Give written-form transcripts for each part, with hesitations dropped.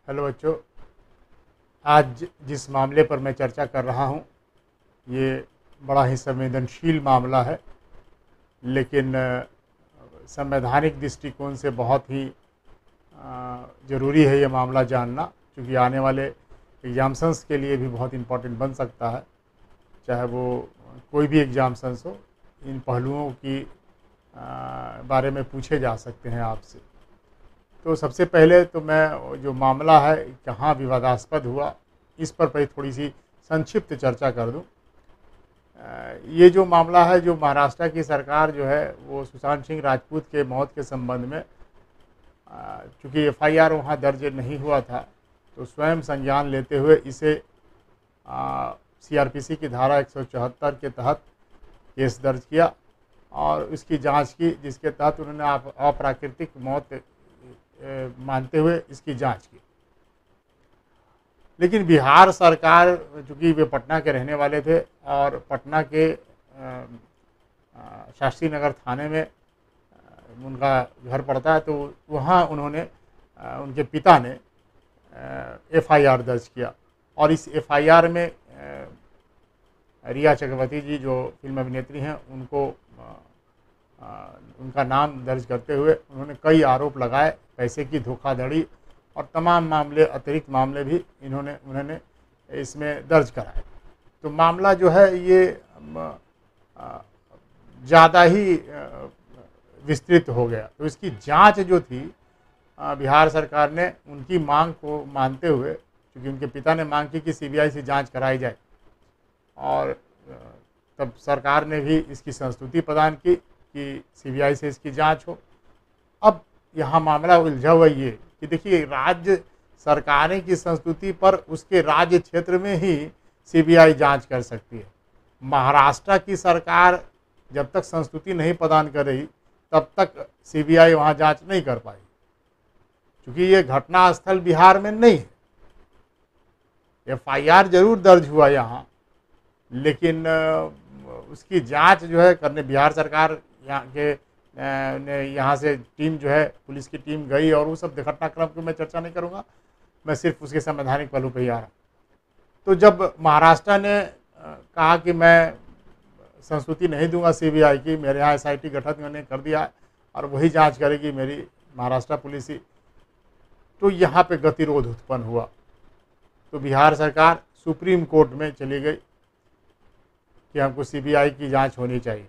Hello बच्चों, आज जिस मामले पर मैं चर्चा कर रहा हूँ ये बड़ा ही संवेदनशील मामला है, लेकिन संवैधानिक दृष्टिकोण से बहुत ही ज़रूरी है ये मामला जानना, क्योंकि आने वाले एग्जाम्सन्स के लिए भी बहुत इम्पोर्टेंट बन सकता है। चाहे वो कोई भी एग्जाम्सन्स हो, इन पहलुओं की बारे में पूछे जा सकते हैं आपसे। तो सबसे पहले तो मैं जो मामला है कहाँ विवादास्पद हुआ इस पर थोड़ी सी संक्षिप्त चर्चा कर दूं। ये जो मामला है, जो महाराष्ट्र की सरकार जो है वो सुशांत सिंह राजपूत के मौत के संबंध में, चूँकि एफआईआर वहाँ दर्ज नहीं हुआ था, तो स्वयं संज्ञान लेते हुए इसे सीआरपीसी की धारा 174 के तहत केस दर्ज किया और उसकी जांच की, जिसके तहत उन्होंने अप्राकृतिक मौत मानते हुए इसकी जांच की। लेकिन बिहार सरकार, चूँकि वे पटना के रहने वाले थे और पटना के शास्त्री नगर थाने में उनका घर पड़ता है, तो वहाँ उन्होंने उनके पिता ने एफआईआर दर्ज किया और इस एफआईआर में रिया चक्रवर्ती जी जो फिल्म अभिनेत्री हैं उनका नाम दर्ज करते हुए उन्होंने कई आरोप लगाए, पैसे की धोखाधड़ी और तमाम मामले, अतिरिक्त मामले भी उन्होंने इसमें दर्ज कराए। तो मामला जो है ये ज़्यादा ही विस्तृत हो गया। तो इसकी जांच जो थी, बिहार सरकार ने उनकी मांग को मानते हुए, क्योंकि उनके पिता ने मांग की कि सीबीआई से जांच कराई जाए, और तब सरकार ने भी इसकी संस्तुति प्रदान की कि सीबीआई से इसकी जांच हो। अब यहाँ मामला उलझा हुआ ये कि देखिए, राज्य सरकारें की संस्तुति पर उसके राज्य क्षेत्र में ही सीबीआई जांच कर सकती है। महाराष्ट्र की सरकार जब तक संस्तुति नहीं प्रदान कर रही तब तक सीबीआई वहाँ जांच नहीं कर पाई, क्योंकि ये घटना स्थल बिहार में नहीं है। एफआईआर जरूर दर्ज हुआ यहाँ, लेकिन उसकी जांच जो है करने बिहार सरकार यहाँ से टीम जो है, पुलिस की टीम गई, और वो सब घटनाक्रम की मैं चर्चा नहीं करूँगा, मैं सिर्फ उसके संवैधानिक पहलू पर ही आ रहा। तो जब महाराष्ट्र ने कहा कि मैं संस्तुति नहीं दूंगा सीबीआई की, मेरे यहाँ एसआईटी गठन मैंने कर दिया है और वही जांच करेगी मेरी महाराष्ट्र पुलिस ही, तो यहाँ पे गतिरोध उत्पन्न हुआ। तो बिहार सरकार सुप्रीम कोर्ट में चली गई कि हमको सीबीआई की जांच होनी चाहिए।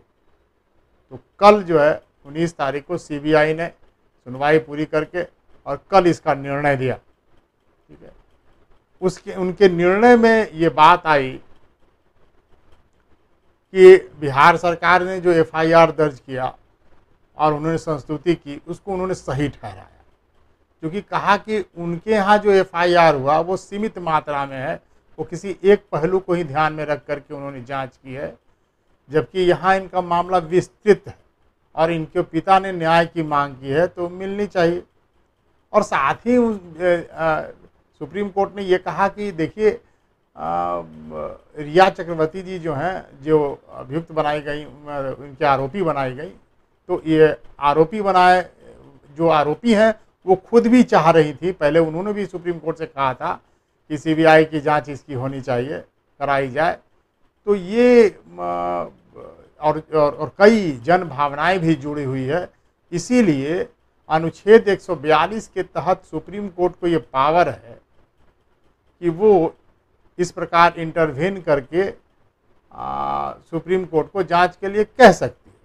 तो कल जो है 19 तारीख को सीबीआई ने सुनवाई पूरी करके और कल इसका निर्णय दिया। ठीक है, उनके निर्णय में ये बात आई कि बिहार सरकार ने जो एफआईआर दर्ज किया और उन्होंने संस्तुति की, उसको उन्होंने सही ठहराया, क्योंकि कहा कि उनके यहाँ जो एफआईआर हुआ वो सीमित मात्रा में है, वो किसी एक पहलू को ही ध्यान में रख करके उन्होंने जांच की है, जबकि यहाँ इनका मामला विस्तृत है और इनके पिता ने न्याय की मांग की है, तो मिलनी चाहिए। और साथ ही सुप्रीम कोर्ट ने ये कहा कि देखिए, रिया चक्रवर्ती जी जो हैं, जो अभियुक्त बनाई गई, उनके आरोपी बनाई गई, तो ये जो आरोपी हैं वो खुद भी चाह रही थी, पहले उन्होंने भी सुप्रीम कोर्ट से कहा था कि सीबीआई की जांच इसकी होनी चाहिए, कराई जाए। तो ये और कई जन भावनाएं भी जुड़ी हुई है, इसीलिए अनुच्छेद 142 के तहत सुप्रीम कोर्ट को ये पावर है कि वो इस प्रकार इंटरवेन करके सुप्रीम कोर्ट को जांच के लिए कह सकती है।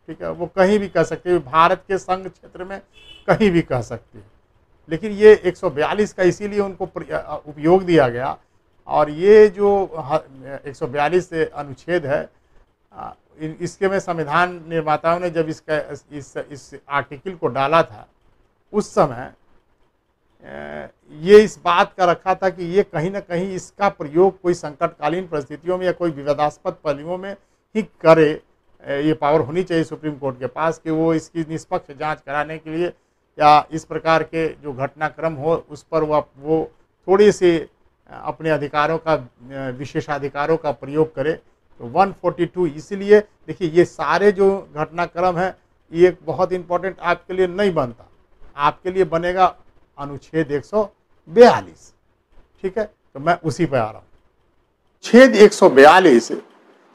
ठीक है, वो कहीं भी कह सकती है, भारत के संघ क्षेत्र में कहीं भी कह सकती है, लेकिन ये 142 का इसीलिए उनको उपयोग दिया गया। और ये जो 142 अनुच्छेद है, इसके में संविधान निर्माताओं ने जब इस आर्टिकल को डाला था, उस समय ये इस बात का रखा था कि ये कहीं ना कहीं इसका प्रयोग कोई संकटकालीन परिस्थितियों में या कोई विवादास्पद पहलुओं में ही करे। ये पावर होनी चाहिए सुप्रीम कोर्ट के पास कि वो इसकी निष्पक्ष जांच कराने के लिए या इस प्रकार के जो घटनाक्रम हो उस पर वो थोड़ी सी अपने अधिकारों का, विशेषाधिकारों का प्रयोग करे। तो 142, इसलिए देखिए ये सारे जो घटनाक्रम है, ये बहुत इंपॉर्टेंट आपके लिए नहीं बनता, आपके लिए बनेगा अनुच्छेद 142। ठीक है, तो मैं उसी पर आ रहा हूँ। छेद 142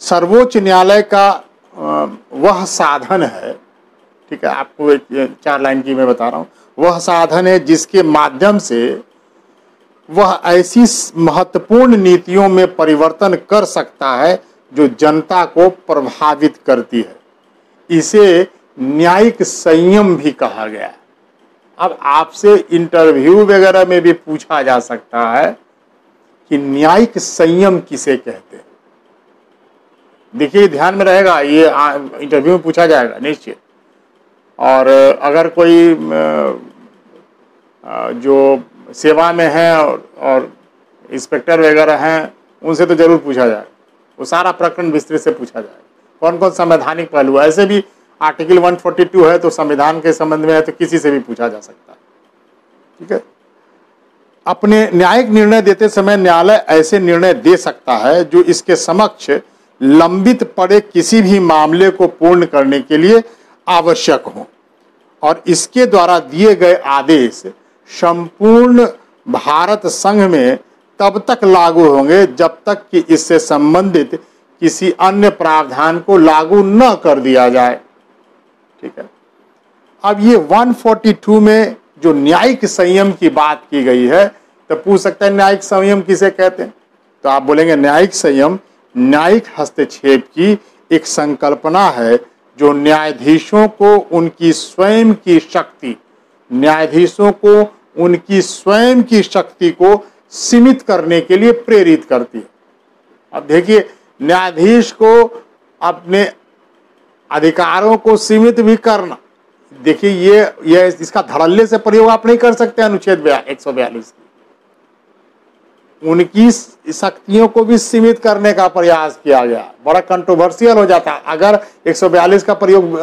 सर्वोच्च न्यायालय का वह साधन है, ठीक है, आपको एक 4 लाइन की मैं बता रहा हूँ, वह साधन है जिसके माध्यम से वह ऐसी महत्वपूर्ण नीतियों में परिवर्तन कर सकता है जो जनता को प्रभावित करती है। इसे न्यायिक संयम भी कहा गया है। अब आपसे इंटरव्यू वगैरह में भी पूछा जा सकता है कि न्यायिक संयम किसे कहते हैं। देखिए, ध्यान में रहेगा, ये इंटरव्यू में पूछा जाएगा निश्चित। और अगर कोई जो सेवा में है और इंस्पेक्टर वगैरह हैं, उनसे तो जरूर पूछा जाएगा, वो सारा प्रकरण विस्तृत से पूछा जाएगा। कौन कौन संवैधानिक पहलू है, ऐसे भी आर्टिकल 142 है तो संविधान के संबंध में है, तो किसी से भी पूछा जा सकता है। ठीक है, अपने न्यायिक निर्णय देते समय न्यायालय ऐसे निर्णय दे सकता है जो इसके समक्ष लंबित पड़े किसी भी मामले को पूर्ण करने के लिए आवश्यक हो, और इसके द्वारा दिए गए आदेश संपूर्ण भारत संघ में तब तक लागू होंगे जब तक कि इससे संबंधित किसी अन्य प्रावधान को लागू न कर दिया जाए। ठीक है, अब ये 142 में जो न्यायिक संयम की बात की गई है, तो पूछ सकते हैं न्यायिक संयम किसे कहते हैं, तो आप बोलेंगे न्यायिक संयम न्यायिक हस्तक्षेप की एक संकल्पना है जो न्यायाधीशों को उनकी स्वयं की शक्ति, न्यायाधीशों को उनकी स्वयं की शक्ति को सीमित करने के लिए प्रेरित करती है। अब देखिए, न्यायाधीश को अपने अधिकारों को सीमित भी करना, देखिए ये इसका धड़ल्ले से प्रयोग आप नहीं कर सकते अनुच्छेद 142 की। उनकी शक्तियों को भी सीमित करने का प्रयास किया गया, बड़ा कंट्रोवर्शियल हो जाता। अगर 142 का प्रयोग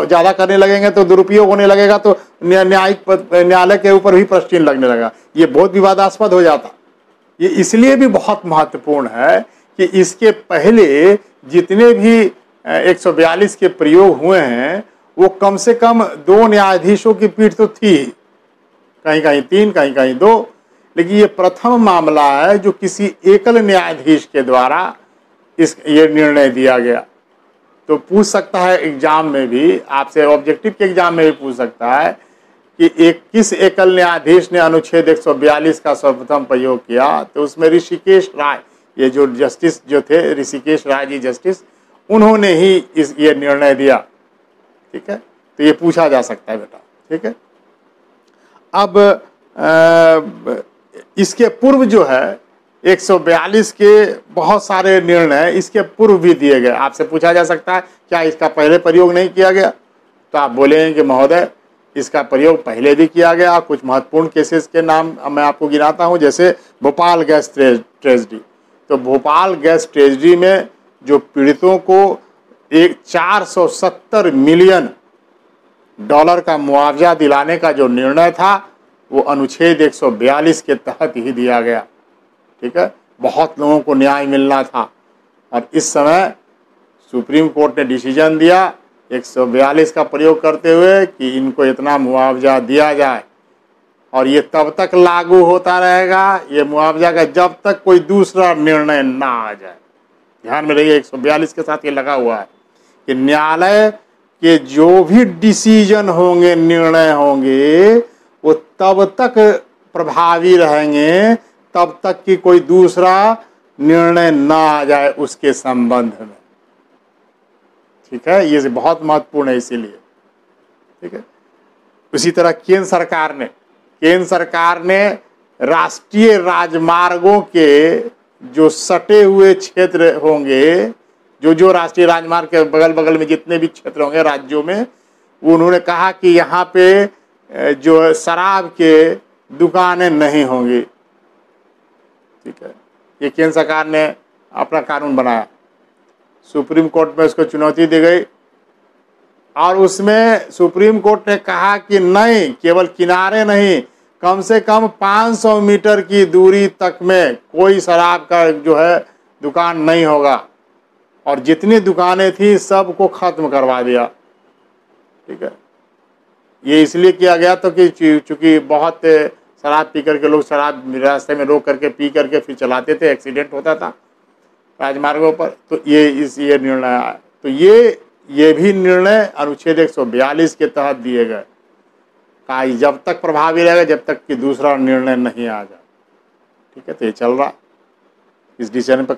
ज्यादा करने लगेंगे तो दुरुपयोग होने लगेगा, तो न्यायालय के ऊपर भी प्रश्न चिन्ह लगने लगेगा, ये बहुत विवादास्पद हो जाता। ये इसलिए भी बहुत महत्वपूर्ण है कि इसके पहले जितने भी 142 के प्रयोग हुए हैं वो कम से कम 2 न्यायाधीशों की पीठ तो थी, कहीं कहीं 3, कहीं कहीं 2, लेकिन ये प्रथम मामला है जो किसी एकल न्यायाधीश के द्वारा ये निर्णय दिया गया। तो पूछ सकता है एग्जाम में भी, आपसे ऑब्जेक्टिव के एग्जाम में भी पूछ सकता है कि किस एकल न्यायाधीश ने अनुच्छेद 142 का सर्वप्रथम प्रयोग किया, तो उसमें ऋषिकेश राय, ये जो जस्टिस जो थे ऋषिकेश राय जी जस्टिस, उन्होंने ही ये निर्णय दिया। ठीक है, तो ये पूछा जा सकता है बेटा। ठीक है, अब इसके पूर्व जो है 142 के बहुत सारे निर्णय इसके पूर्व भी दिए गए। आपसे पूछा जा सकता है क्या इसका पहले प्रयोग नहीं किया गया, तो आप बोलेंगे कि महोदय इसका प्रयोग पहले भी किया गया। कुछ महत्वपूर्ण केसेस के नाम मैं आपको गिनाता हूं, जैसे भोपाल गैस ट्रेजेडी। तो भोपाल गैस ट्रेजेडी में जो पीड़ितों को 470 मिलियन डॉलर का मुआवजा दिलाने का जो निर्णय था वो अनुच्छेद 142 के तहत ही दिया गया। ठीक है, बहुत लोगों को न्याय मिलना था, और इस समय सुप्रीम कोर्ट ने डिसीजन दिया 142 का प्रयोग करते हुए कि इनको इतना मुआवजा दिया जाए, और ये तब तक लागू होता रहेगा ये मुआवजा का जब तक कोई दूसरा निर्णय ना आ जाए। ध्यान में रहिए, 142 के साथ ये लगा हुआ है कि न्यायालय के जो भी डिसीजन होंगे, निर्णय होंगे, वो तब तक प्रभावी रहेंगे तब तक कि कोई दूसरा निर्णय ना आ जाए उसके संबंध में। ठीक है, ये बहुत महत्वपूर्ण है इसीलिए। ठीक है, उसी तरह केंद्र सरकार ने राष्ट्रीय राजमार्गों के जो सटे हुए क्षेत्र होंगे, जो राष्ट्रीय राजमार्ग के बगल बगल में जितने भी क्षेत्र होंगे राज्यों में, उन्होंने कहा कि यहाँ पे जो शराब के दुकानें नहीं होंगी। ठीक है, ये केंद्र सरकार ने अपना कानून बनाया, सुप्रीम कोर्ट में उसको चुनौती दी गई, और उसमें सुप्रीम कोर्ट ने कहा कि नहीं, केवल किनारे नहीं, कम से कम 500 मीटर की दूरी तक में कोई शराब का जो है दुकान नहीं होगा, और जितनी दुकानें थी सबको खत्म करवा दिया। ठीक है, ये इसलिए किया गया तो कि चूंकि बहुत शराब पी करके लोग शराब रास्ते में रोक करके पी करके फिर चलाते थे, एक्सीडेंट होता था राजमार्गों पर। तो ये निर्णय आया। तो ये भी निर्णय अनुच्छेद 142 के तहत दिए गए, कहा जब तक प्रभावी रहेगा जब तक कि दूसरा निर्णय नहीं आ जाए। ठीक है, तो ये चल रहा, इस डिसीजन पर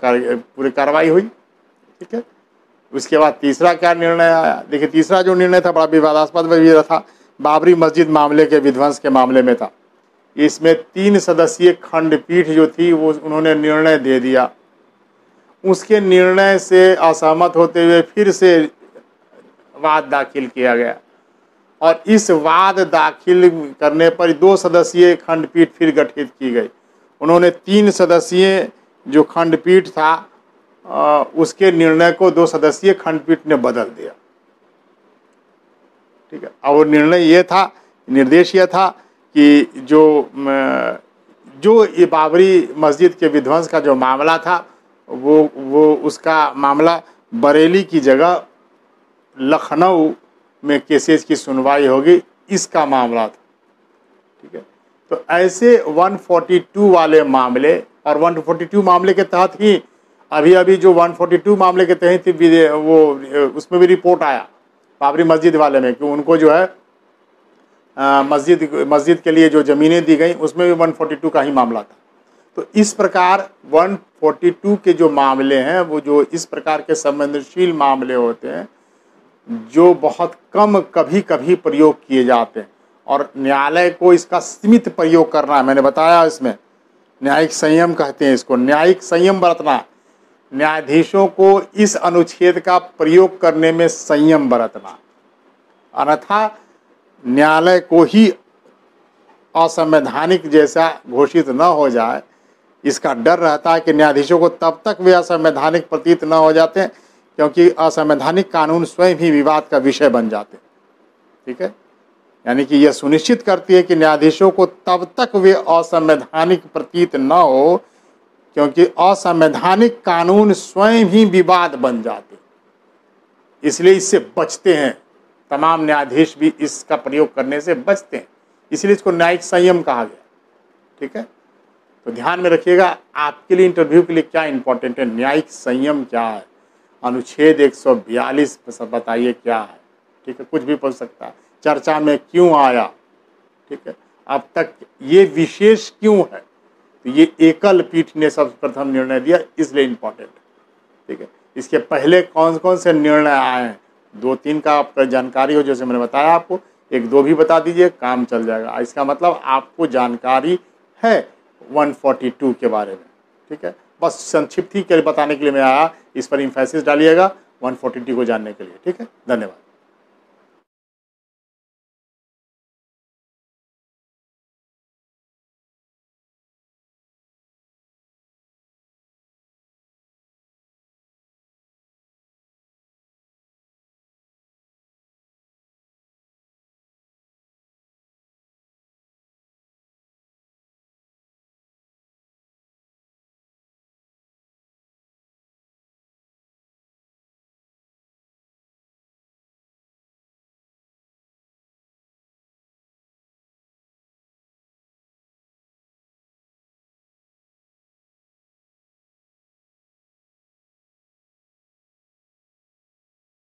पूरी कार्रवाई हुई। ठीक है, उसके बाद तीसरा क्या निर्णय आया? देखिए, तीसरा जो निर्णय था बड़ा विवादास्पद भी था, बाबरी मस्जिद मामले के विध्वंस के मामले में था। इसमें 3 सदस्यीय खंडपीठ जो थी वो उन्होंने निर्णय दे दिया। उसके निर्णय से असहमत होते हुए फिर से वाद दाखिल किया गया, और इस वाद दाखिल करने पर 2 सदस्यीय खंडपीठ फिर गठित की गई। उन्होंने 3 सदस्यीय जो खंडपीठ था उसके निर्णय को 2 सदस्यीय खंडपीठ ने बदल दिया। ठीक है, और वो निर्णय ये था, निर्देश ये था कि जो ये बाबरी मस्जिद के विध्वंस का जो मामला था वो उसका मामला बरेली की जगह लखनऊ में केसेस की सुनवाई होगी, इसका मामला था। ठीक है, तो ऐसे 142 वाले मामले, और 142 मामले के तहत ही अभी जो 142 मामले के तहत वो उसमें भी रिपोर्ट आया बाबरी मस्जिद वाले में कि उनको जो है मस्जिद के लिए जो ज़मीनें दी गई उसमें भी 142 का ही मामला था। तो इस प्रकार 142 के जो मामले हैं वो जो इस प्रकार के संवेदनशील मामले होते हैं जो बहुत कम कभी कभी प्रयोग किए जाते हैं, और न्यायालय को इसका सीमित प्रयोग करना है। मैंने बताया इसमें न्यायिक संयम कहते हैं इसको, न्यायिक संयम बरतना, न्यायाधीशों को इस अनुच्छेद का प्रयोग करने में संयम बरतना, अन्यथा न्यायालय को ही असंवैधानिक जैसा घोषित न हो जाए, इसका डर रहता है कि न्यायाधीशों को तब तक वे असंवैधानिक प्रतीत न हो जाते हैं क्योंकि असंवैधानिक कानून स्वयं ही विवाद का विषय बन जाते हैं। ठीक है, यानी कि यह सुनिश्चित करती है कि न्यायाधीशों को तब तक वे असंवैधानिक प्रतीत न हो क्योंकि असंवैधानिक कानून स्वयं ही विवाद बन जाते, इसलिए इससे बचते हैं। तमाम न्यायाधीश भी इसका प्रयोग करने से बचते हैं, इसलिए इसको न्यायिक संयम कहा गया। ठीक है, तो ध्यान में रखिएगा, आपके लिए इंटरव्यू के लिए क्या इंपॉर्टेंट है, न्यायिक संयम क्या है, अनुच्छेद 142 बताइए क्या है। ठीक है, कुछ भी पूछ सकता है, चर्चा में क्यों आया, ठीक है, अब तक ये विशेष क्यों है, तो ये एकल पीठ ने सर्वप्रथम निर्णय दिया इसलिए इम्पोर्टेंट है। ठीक है, इसके पहले कौन कौन से निर्णय आए हैं, 2-3 का आपका जानकारी हो, जैसे मैंने बताया आपको, 1-2 भी बता दीजिए, काम चल जाएगा। इसका मतलब आपको जानकारी है 142 के बारे में। ठीक है, बस संक्षिप्त ही बताने के लिए मैं आया, इस पर इम्फेसिस डालिएगा 142 को जानने के लिए। ठीक है, धन्यवाद।